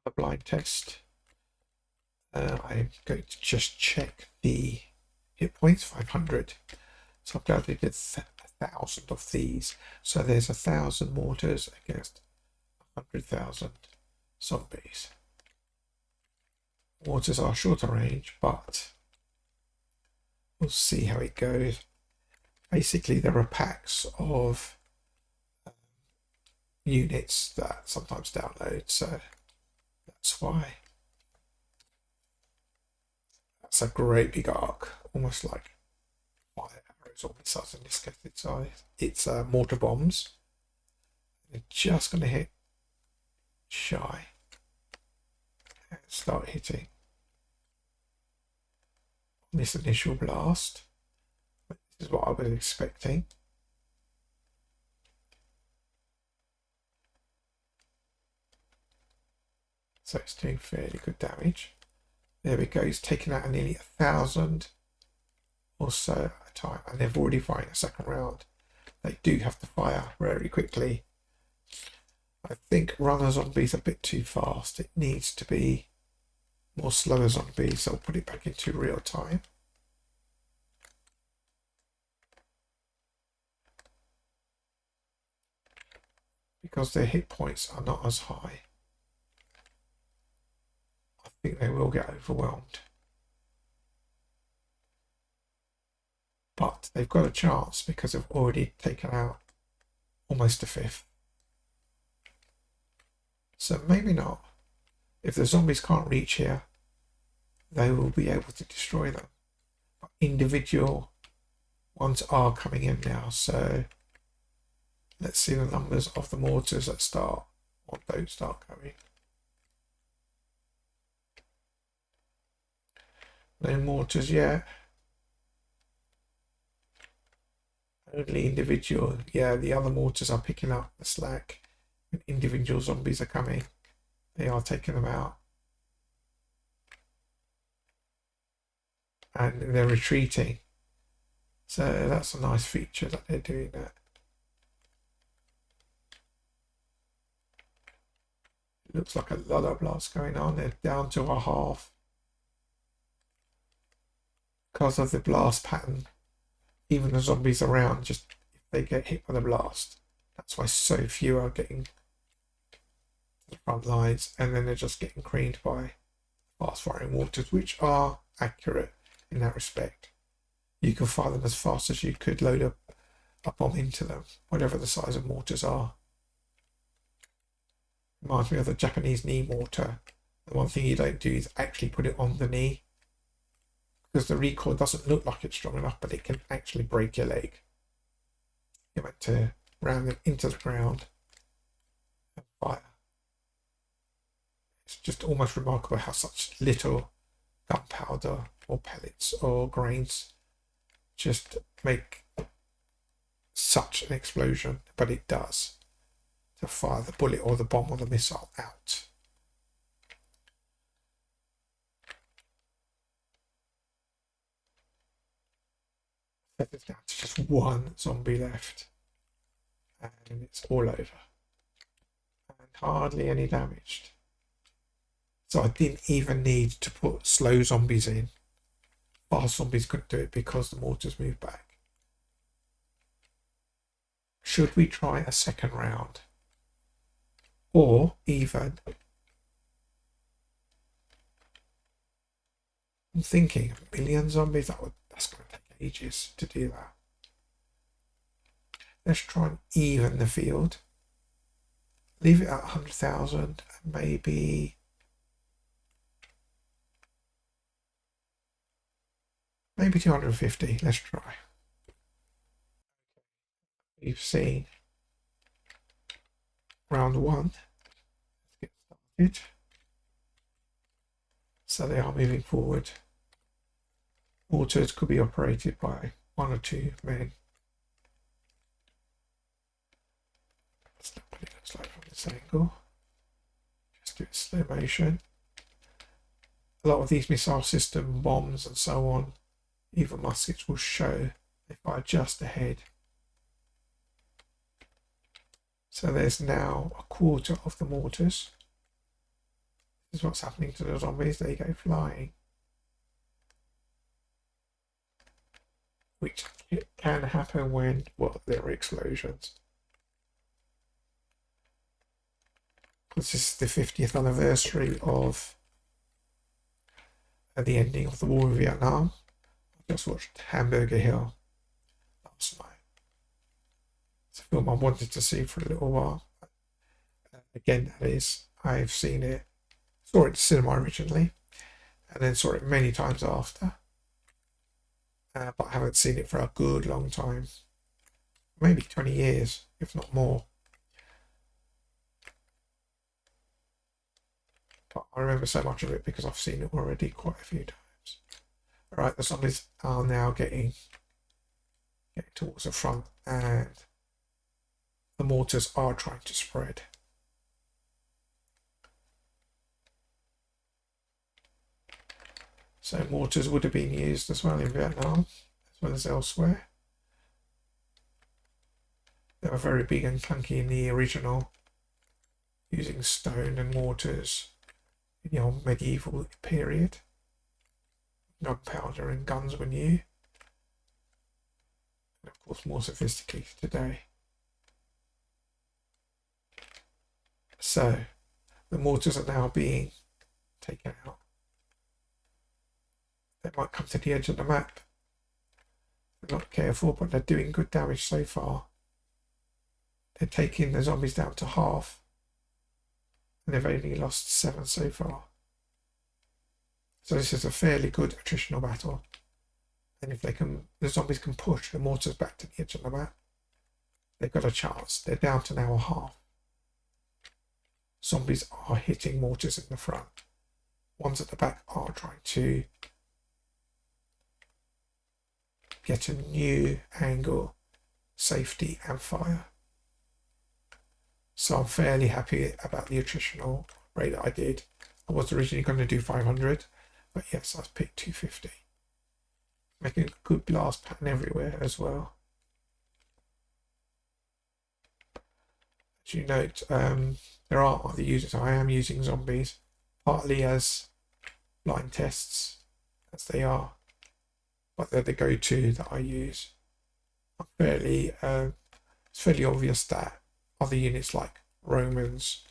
a blind test. I'm going to just check the hit points, 500. So I've got to get 1,000 of these. So there's 1,000 mortars against 100,000 zombies. Mortars are shorter range, but we'll see how it goes. Basically, there are packs of units that sometimes download, so that's why. That's a great big arc, almost like fire arrows on missiles. In this case, it's mortar bombs. They're just going to hit shy and start hitting on this initial blast. This is what I was expecting. So it's doing fairly good damage. There we go, it's taken out nearly 1,000 or so at a time, and they've already fired a second round. They do have to fire very quickly. I think runner zombies a bit too fast. It needs to be more slower zombies, so I'll put it back into real time. Because their hit points are not as high, I think they will get overwhelmed. But they've got a chance because they've already taken out almost a fifth. So maybe not. If the zombies can't reach here, they will be able to destroy them. But individual ones are coming in now, so let's see the numbers of the mortars that start or don't start coming. No mortars yet. Only individual. Yeah, the other mortars are picking up the slack. When individual zombies are coming, they are taking them out. And they're retreating. So that's a nice feature that they're doing that. It looks like a lot of blasts going on. They're down to a half. Because of the blast pattern, even the zombies around, just if they get hit by the blast, that's why so few are getting to the front lines, and then they're just getting creamed by fast firing mortars, which are accurate in that respect. You can fire them as fast as you could load a bomb into them, whatever the size of mortars are. Reminds me of the Japanese knee mortar. The one thing you don't do is actually put it on the knee, because the recoil doesn't look like it's strong enough, but it can actually break your leg. You're meant to ram them into the ground and fire. It's just almost remarkable how such little gunpowder or pellets or grains just make such an explosion, but it does, to fire the bullet or the bomb or the missile out. There's down to just one zombie left, and it's all over, and hardly any damaged. So I didn't even need to put slow zombies in. Fast zombies couldn't do it because the mortars moved back. Should we try a second round? Or even, I'm thinking a million zombies, that's going to take ages to do that. Let's try and even the field. Leave it at 100,000 and maybe maybe 250. Let's try. We've seen round one. Let's get started. So they are moving forward. Mortars could be operated by 1 or 2 men. That's not what it looks like from this angle. Just do it slow motion. A lot of these missile system bombs and so on, even muskets, will show if I adjust ahead. So there's now a quarter of the mortars. This is what's happening to the zombies. They go flying. Which can happen when, well, there are explosions. This is the 50th anniversary of the ending of the war in Vietnam. I just watched Hamburger Hill last night. It's a film I wanted to see for a little while. Again, that is, I've seen it, saw it in cinema originally, and then saw it many times after. But I haven't seen it for a good long time. Maybe 20 years, if not more. But I remember so much of it because I've seen it already quite a few times. Alright, the zombies are now getting towards the front, and the mortars are trying to spread. So mortars would have been used as well in Vietnam, as well as elsewhere. They were very big and clunky in the original, using stone and mortars in the old medieval period. Gunpowder and guns were new, and of course more sophisticated today. So the mortars are now being taken out. They might come to the edge of the map. They're not careful, but they're doing good damage so far. They're taking the zombies down to half, and they've only lost 7 so far. So this is a fairly good attritional battle. And if the zombies can push the mortars back to the edge of the map, they've got a chance. They're down to now a half. Zombies are hitting mortars in the front. Ones at the back are trying to get a new angle, safety and fire. So I'm fairly happy about the attritional rate that I did. I was originally going to do 500, but yes, I've picked 250. Making a good blast pattern everywhere as well. As you note, there are other users. I am using zombies, partly as blind tests, as they are, but they're the go-to that I use. It's fairly obvious that other units like Romans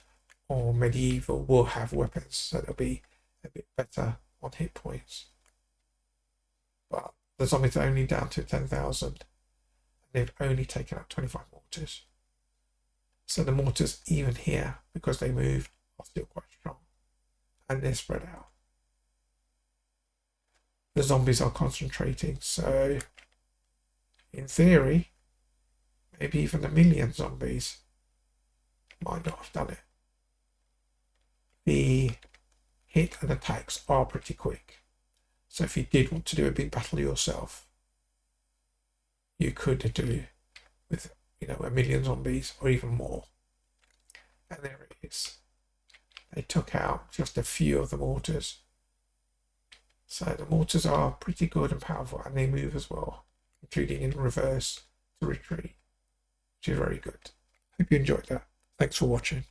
or medieval will have weapons, so they'll be a bit better on hit points. But the zombies are only down to 10,000, and they've only taken out 25 mortars. So the mortars, even here, because they moved, are still quite strong, and they're spread out. The zombies are concentrating, so in theory, maybe even 1 million zombies might not have done it. The hit and attacks are pretty quick, so if you did want to do a big battle yourself, you could do with 1 million zombies or even more. And there it is. They took out just a few of the mortars. So the mortars are pretty good and powerful, and they move as well, including in reverse to retreat, which is very good. Hope you enjoyed that. Thanks for watching.